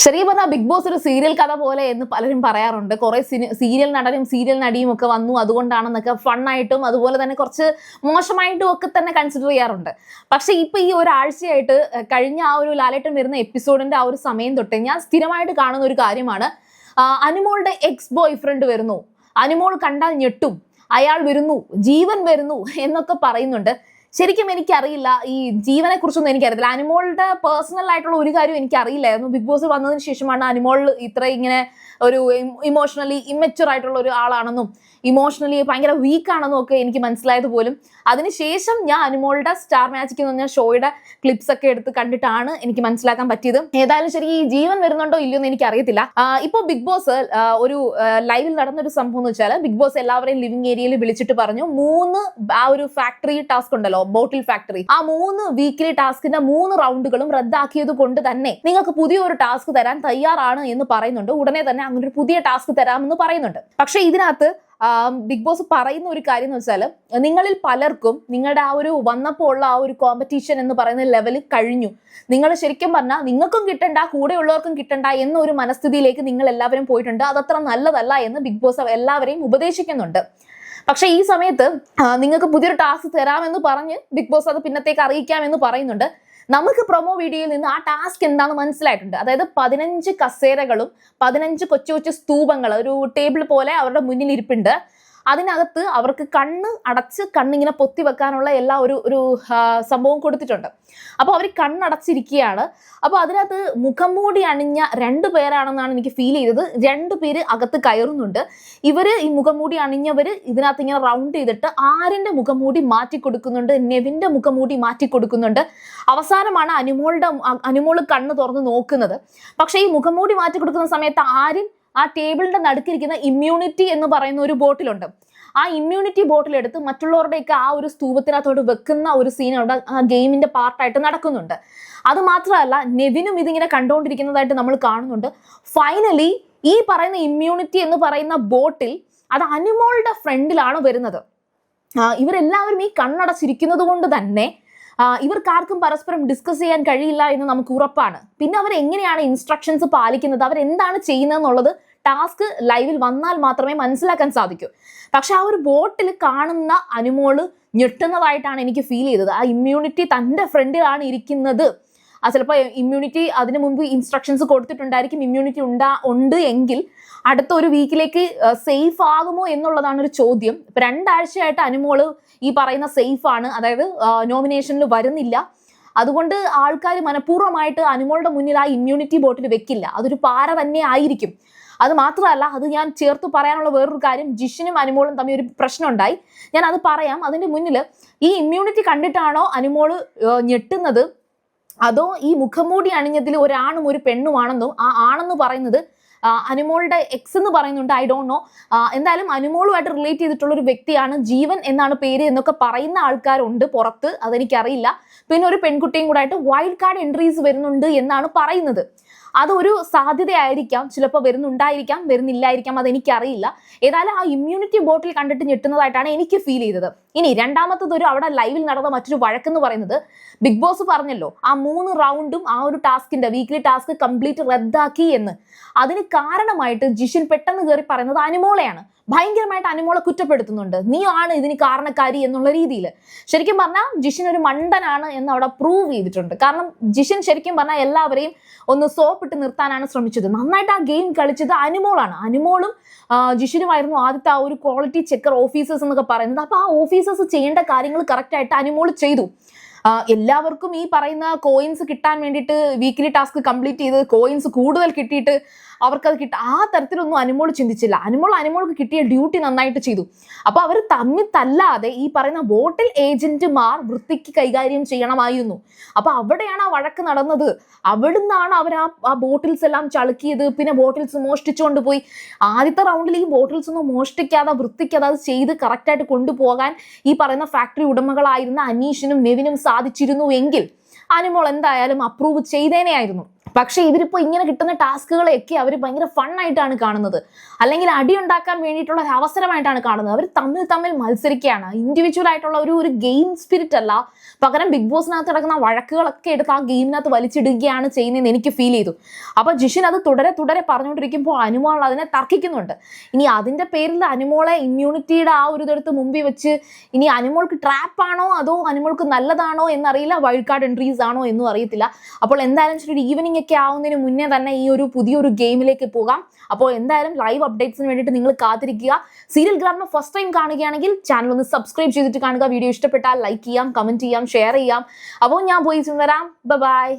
ശരിക്കും പറഞ്ഞാൽ big boss ഒരു സീരിയൽ കഥ പോലെ എന്ന് പലരും പറയാറുണ്ട്. കുറെ സീരിയൽ നടനും സീരിയൽ നടിയും ഒക്കെ വന്നു അതുകൊണ്ടാണെന്നൊക്കെ ഫണ്ണായിട്ടും അതുപോലെ തന്നെ കുറച്ച് മോശമായിട്ടും ഒക്കെ തന്നെ കൺസിഡർ ചെയ്യാറുണ്ട്. പക്ഷെ ഇപ്പൊ ഈ ഒരാഴ്ചയായിട്ട് കഴിഞ്ഞ ആ ഒരു ലാലേട്ടൻ വരുന്ന എപ്പിസോഡിന്റെ ആ ഒരു സമയം തൊട്ട് ഞാൻ സ്ഥിരമായിട്ട് കാണുന്ന ഒരു കാര്യമാണ്, അനുമോളുടെ എക്സ് ബോയ് ഫ്രണ്ട് വരുന്നു, അനുമോൾ കണ്ടാൽ ഞെട്ടും, അയാൾ വരുന്നു, ജീവൻ വരുന്നു എന്നൊക്കെ പറയുന്നുണ്ട്. ശരിക്കും എനിക്കറിയില്ല, ഈ ജീവനെ കുറിച്ചൊന്നും എനിക്കറിയത്തില്ല. അനുമോളുടെ പേഴ്സണൽ ആയിട്ടുള്ള ഒരു കാര്യം എനിക്കറിയില്ലായിരുന്നു. ബിഗ് ബോസ് വന്നതിന് ശേഷമാണ് അനുമോൾ ഇത്ര ഇങ്ങനെ ഒരു ഇമോഷണലി ഇമ്മച്യൂർ ആയിട്ടുള്ള ഒരു ആളാണെന്നും ഇമോഷണലി ഭയങ്കര വീക്കാണെന്നും ഒക്കെ എനിക്ക് മനസ്സിലായത് പോലും. അതിനുശേഷം ഞാൻ അനുമോളുടെ സ്റ്റാർ മാജിക് എന്ന് പറഞ്ഞ ഷോയുടെ ക്ലിപ്സ് ഒക്കെ എടുത്ത് കണ്ടിട്ടാണ് എനിക്ക് മനസ്സിലാക്കാൻ പറ്റിയത്. ഏതായാലും ശരി, ഈ ജീവൻ വരുന്നുണ്ടോ ഇല്ലയോ എന്ന് എനിക്ക് അറിയത്തില്ല. ഇപ്പൊ ബിഗ് ബോസ് ഒരു ലൈവിൽ നടന്നൊരു സംഭവം എന്ന് വെച്ചാൽ, ബിഗ് ബോസ് എല്ലാവരെയും ലിവിംഗ് ഏരിയയിൽ വിളിച്ചിട്ട് പറഞ്ഞു, 3 ആ ഒരു ഫാക്ടറി ടാസ്ക് ഉണ്ടല്ലോ, ബോട്ടിൽ ഫാക്ടറി, ആ 3 വീക്കിലി ടാസ്കിന്റെ 3 റൗണ്ടുകളും റദ്ദാക്കിയത് കൊണ്ട് തന്നെ നിങ്ങൾക്ക് പുതിയൊരു ടാസ്ക് തരാൻ തയ്യാറാണ് എന്ന് പറയുന്നുണ്ട്. ഉടനെ തന്നെ അങ്ങനെ ഒരു പുതിയ ടാസ്ക് തരാമെന്ന് പറയുന്നുണ്ട്. പക്ഷെ ഇതിനകത്ത് ബിഗ് ബോസ് പറയുന്ന ഒരു കാര്യം എന്ന് വെച്ചാൽ, നിങ്ങളിൽ പലർക്കും നിങ്ങളുടെ ആ ഒരു വന്നപ്പോൾ ഉള്ള ആ ഒരു കോമ്പറ്റീഷൻ എന്ന് പറയുന്ന ലെവലിൽ കഴിഞ്ഞു. നിങ്ങൾ ശരിക്കും പറഞ്ഞാൽ നിങ്ങൾക്കും കിട്ടണ്ട, കൂടെയുള്ളവർക്കും കിട്ടണ്ട എന്നൊരു മനസ്ഥിതിയിലേക്ക് നിങ്ങൾ എല്ലാവരും പോയിട്ടുണ്ട്. അതത്ര നല്ലതല്ല എന്ന് ബിഗ് ബോസ് എല്ലാവരെയും ഉപദേശിക്കുന്നുണ്ട്. പക്ഷെ ഈ സമയത്ത് നിങ്ങൾക്ക് പുതിയൊരു ടാസ്ക് തരാമെന്ന് പറഞ്ഞ് ബിഗ് ബോസ് അത് പിന്നത്തേക്ക് അറിയിക്കാമെന്ന് പറയുന്നുണ്ട്. നമുക്ക് പ്രൊമോ വീഡിയോയിൽ നിന്ന് ആ ടാസ്ക് എന്താണെന്ന് മനസ്സിലായിട്ടുണ്ട്. അതായത് 15 കസേരകളും 15 കൊച്ചു കൊച്ചു സ്തൂപങ്ങൾ ഒരു ടേബിൾ പോലെ അവരുടെ മുന്നിൽ ഇരിപ്പുണ്ട്. അതിനകത്ത് അവർക്ക് കണ്ണ് അടച്ച് കണ്ണിങ്ങനെ പൊത്തി വെക്കാനുള്ള എല്ലാ ഒരു സംഭവം കൊടുത്തിട്ടുണ്ട്. അപ്പോൾ അവർ കണ്ണടച്ചിരിക്കുകയാണ്. അപ്പോൾ അതിനകത്ത് മുഖംമൂടി അണിഞ്ഞ 2 പേരാണെന്നാണ് എനിക്ക് ഫീൽ ചെയ്തത്. 2 പേര് അകത്ത് കയറുന്നുണ്ട്. ഇവര് ഈ മുഖംമൂടി അണിഞ്ഞവര് ഇതിനകത്ത് ഇങ്ങനെ റൗണ്ട് ചെയ്തിട്ട് ആരിന്റെ മുഖംമൂടി മാറ്റി കൊടുക്കുന്നുണ്ട്, നെവിന്റെ മുഖംമൂടി മാറ്റി കൊടുക്കുന്നുണ്ട്. അവസാനമാണ് അനുമോള് കണ്ണ് തുറന്ന് നോക്കുന്നത്. പക്ഷെ ഈ മുഖംമൂടി മാറ്റി കൊടുക്കുന്ന സമയത്ത് ആര്യൻ ആ ടേബിളിന്റെ നടുക്കിരിക്കുന്ന ഇമ്മ്യൂണിറ്റി എന്ന് പറയുന്ന ഒരു ബോട്ടിലുണ്ട്. ആ ഇമ്മ്യൂണിറ്റി ബോട്ടിൽ എടുത്ത് മറ്റുള്ളവരുടെയൊക്കെ ആ ഒരു സ്തൂപത്തിനകത്തോട് വെക്കുന്ന ഒരു സീൻ അവിടെ ആ ഗെയിമിന്റെ പാർട്ടായിട്ട് നടക്കുന്നുണ്ട്. അത് മാത്രമല്ല, നെവിനും ഇതിങ്ങനെ കണ്ടുകൊണ്ടിരിക്കുന്നതായിട്ട് നമ്മൾ കാണുന്നുണ്ട്. ഫൈനലി ഈ പറയുന്ന ഇമ്മ്യൂണിറ്റി എന്ന് പറയുന്ന ബോട്ടിൽ അത് അനുമോളുടെ ഫ്രണ്ടിലാണ് വരുന്നത്. ഇവരെല്ലാവരും ഈ കണ്ണടച്ചിരിക്കുന്നത് കൊണ്ട് തന്നെ ഇവർക്കാർക്കും പരസ്പരം ഡിസ്കസ് ചെയ്യാൻ കഴിയില്ല എന്ന് നമുക്ക് ഉറപ്പാണ്. പിന്നെ അവർ എങ്ങനെയാണ് ഇൻസ്ട്രക്ഷൻസ് പാലിക്കുന്നത്, അവരെന്താണ് ചെയ്യുന്നതെന്നുള്ളത് ടാസ്ക് ലൈവിൽ വന്നാൽ മാത്രമേ മനസ്സിലാക്കാൻ സാധിക്കൂ. പക്ഷെ ആ ഒരു ബോട്ടിൽ കാണുന്ന അനുമോള് ഞെട്ടുന്നതായിട്ടാണ് എനിക്ക് ഫീൽ ചെയ്തത്. ആ ഇമ്മ്യൂണിറ്റി തൻ്റെ ഫ്രണ്ടിലാണ് ഇരിക്കുന്നത്. ചിലപ്പോൾ ഇമ്മ്യൂണിറ്റി അതിനു മുമ്പ് ഇൻസ്ട്രക്ഷൻസ് കൊടുത്തിട്ടുണ്ടായിരിക്കും. ഇമ്മ്യൂണിറ്റി ഉണ്ട് എങ്കിൽ അടുത്ത ഒരു വീക്കിലേക്ക് സേഫ് ആകുമോ എന്നുള്ളതാണ് ഒരു ചോദ്യം. ഇപ്പൊ 2 ആഴ്ചയായിട്ട് അനുമോള് ഈ പറയുന്ന സേഫ് ആണ്, അതായത് നോമിനേഷനിൽ വരുന്നില്ല. അതുകൊണ്ട് ആൾക്കാർ മനഃപൂർവ്വമായിട്ട് അനുമോളുടെ മുന്നിൽ ആ ഇമ്മ്യൂണിറ്റി ബോട്ടിൽ വെക്കില്ല. അതൊരു പാര തന്നെ ആയിരിക്കും. അത് മാത്രമല്ല, അത് ഞാൻ ചേർത്ത് പറയാനുള്ള വേറൊരു കാര്യം, ജിഷിനും അനുമോളും തമ്മിൽ ഒരു പ്രശ്നം ഉണ്ടായി. ഞാൻ അത് പറയാം. അതിന്റെ മുന്നിൽ ഈ ഇമ്മ്യൂണിറ്റി കണ്ടിട്ടാണോ അനുമോള് ഞെട്ടുന്നത്, അതോ ഈ മുഖംമൂടി അണിഞ്ഞതിൽ ഒരാണും ഒരു പെണ്ണുമാണെന്നോ, ആ ആണെന്ന് പറയുന്നത് അനുമോളുടെ എക്സ് എന്ന് പറയുന്നുണ്ട്, ഐ ഡോണ്ട് നോ. എന്തായാലും അനുമോളുമായിട്ട് റിലേറ്റ് ചെയ്തിട്ടുള്ള ഒരു വ്യക്തിയാണ്, ജീവൻ എന്നാണ് പേര് എന്നൊക്കെ പറയുന്ന ആൾക്കാരുണ്ട് പുറത്ത്, അതെനിക്കറിയില്ല. പിന്നെ ഒരു പെൺകുട്ടിയും കൂടെ ആയിട്ട് വൈൽഡ് കാർഡ് എൻട്രീസ് വരുന്നുണ്ട് എന്നാണ് പറയുന്നത്. അതൊരു സാധ്യതയായിരിക്കാം, ചിലപ്പോൾ വരുന്നുണ്ടായിരിക്കാം, വരുന്നില്ലായിരിക്കാം, അതെനിക്കറിയില്ല. ഏതായാലും ആ ഇമ്മ്യൂണിറ്റി ബോട്ടിൽ കണ്ടിട്ട് ഞെട്ടുന്നതായിട്ടാണ് എനിക്ക് ഫീൽ ചെയ്തത്. ഇനി രണ്ടാമത്തതൊരു അവിടെ ലൈവിൽ നടന്ന മറ്റൊരു വഴക്കെന്ന് പറയുന്നത്, ബിഗ് ബോസ് പറഞ്ഞല്ലോ ആ 3 റൗണ്ടും ആ ഒരു ടാസ്കിന്റെ വീക്ക്ലി ടാസ്ക് കംപ്ലീറ്റ് റദ്ദാക്കി എന്ന്. അതിന് കാരണമായിട്ട് ജിഷിൻ പെട്ടെന്ന് കയറി പറയുന്നത് അനുമോളെയാണ്. ഭയങ്കരമായിട്ട് അനുമോളെ കുറ്റപ്പെടുത്തുന്നുണ്ട്, നീ ആണ് ഇതിന് കാരണക്കാരി എന്നുള്ള രീതിയിൽ. ശരിക്കും പറഞ്ഞാൽ ജിഷിൻ ഒരു മണ്ടനാണ് എന്ന് അവിടെ പ്രൂവ് ചെയ്തിട്ടുണ്ട്. കാരണം ജിഷിൻ ശരിക്കും പറഞ്ഞാൽ എല്ലാവരെയും ഒന്ന് സോപ്പിട്ട് നിർത്താനാണ് ശ്രമിച്ചത്. നന്നായിട്ട് ആ ഗെയിം കളിച്ചത് അനുമോളാണ്. അനുമോളും ജിഷിനുമായിരുന്നു ആദ്യത്തെ ആ ഒരു ക്വാളിറ്റി ചെക്കർ ഓഫീസേഴ്സ് എന്നൊക്കെ പറയുന്നത്. അപ്പൊ ആ ഓഫീസേഴ്സ് ചെയ്യേണ്ട കാര്യങ്ങൾ കറക്റ്റ് ആയിട്ട് അനുമോൾ ചെയ്തു. എല്ലാവർക്കും ഈ പറയുന്ന കോയിൻസ് കിട്ടാൻ വേണ്ടിയിട്ട് വീക്കിലി ടാസ്ക് കംപ്ലീറ്റ് ചെയ്ത് കോയിൻസ് കൂടുതൽ കിട്ടിയിട്ട് അവർക്കത് ആ തരത്തിലൊന്നും അനുമോൾ ചിന്തിച്ചില്ല. അനുമോൾക്ക് കിട്ടിയ ഡ്യൂട്ടി നന്നായിട്ട് ചെയ്തു. അപ്പൊ അവർ തമ്മിൽ തല്ലാതെ ഈ പറയുന്ന ബോട്ടിൽ ഏജന്റുമാർ വൃത്തിക്ക് കൈകാര്യം ചെയ്യണമായിരുന്നു. അപ്പൊ അവിടെയാണ് ആ വഴക്ക് നടന്നത്. അവിടുന്നാണ് അവർ ആ ബോട്ടിൽസ് എല്ലാം ചളുക്കിയത്. പിന്നെ ബോട്ടിൽസ് മോഷ്ടിച്ചുകൊണ്ട് പോയി. ആദ്യത്തെ റൗണ്ടിൽ ഈ ബോട്ടിൽസ് ഒന്നും മോഷ്ടിക്കാതെ വൃത്തിക്കാതെ അത് ചെയ്ത് കറക്റ്റായിട്ട് കൊണ്ടുപോകാൻ ഈ പറയുന്ന ഫാക്ടറി ഉടമകളായിരുന്ന അനീഷിനും നെവിനും സാധിച്ചിരുന്നു എങ്കിൽ അനുമോൾ എന്തായാലും അപ്രൂവ് ചെയ്തേനെയായിരുന്നു. പക്ഷേ ഇവരിപ്പോൾ ഇങ്ങനെ കിട്ടുന്ന ടാസ്കുകളെയൊക്കെ അവർ ഭയങ്കര ഫണ്ണായിട്ടാണ് കാണുന്നത്, അല്ലെങ്കിൽ അടി ഉണ്ടാക്കാൻ വേണ്ടിയിട്ടുള്ള ഒരു അവസരമായിട്ടാണ് കാണുന്നത്. അവർ തമ്മിൽ മത്സരിക്കുകയാണ്. ഇൻഡിവിജ്വൽ ആയിട്ടുള്ള ഒരു ഗെയിം സ്പിരിറ്റ് അല്ല, പകരം ബിഗ് ബോസിനകത്ത് നടക്കുന്ന വഴക്കുകളൊക്കെ എടുത്ത് ആ ഗെയിമിനകത്ത് വലിച്ചിടുകയാണ് ചെയ്യുന്നതെന്ന് എനിക്ക് ഫീൽ ചെയ്തു. അപ്പോൾ ജിഷിൻ അത് തുടരെ പറഞ്ഞുകൊണ്ടിരിക്കുമ്പോൾ അനുമോൾ അതിനെ തർക്കിക്കുന്നുണ്ട്. ഇനി അതിൻ്റെ പേരിൽ അനുമോളെ ഇമ്മ്യൂണിറ്റിയുടെ ആ ഒരു ഇതെടുത്ത് മുമ്പിൽ വെച്ച് ഇനി അനുമോൾക്ക് ട്രാപ്പാണോ അതോ അനുമോൾക്ക് നല്ലതാണോ എന്നറിയില്ല, വൈൽഡ് കാർഡ് എൻട്രീസ് ആണോ എന്നും അറിയത്തില്ല. അപ്പോൾ എന്തായാലും ശരി, ഈവനിങ് ഒക്കെ ആവുന്നതിന് മുന്നേ തന്നെ ഈ ഒരു പുതിയൊരു ഗെയിമിലേക്ക് പോകാം. അപ്പോൾ എന്തായാലും ലൈവ് അപ്ഡേറ്റ്സിന് വേണ്ടിയിട്ട് നിങ്ങൾ കാത്തിരിക്കുക. സീരിയൽ ഗ്രാമർ ഫസ്റ്റ് ടൈം കാണുകയാണെങ്കിൽ ചാനൽ ഒന്ന് സബ്സ്ക്രൈബ് ചെയ്തിട്ട് കാണുക. വീഡിയോ ഇഷ്ടപ്പെട്ടാൽ ലൈക്ക് ചെയ്യാം, കമന്റ് ചെയ്യാം, ഷെയർ ചെയ്യാം. അപ്പോൾ ഞാൻ പോയി വരാം. ബൈ.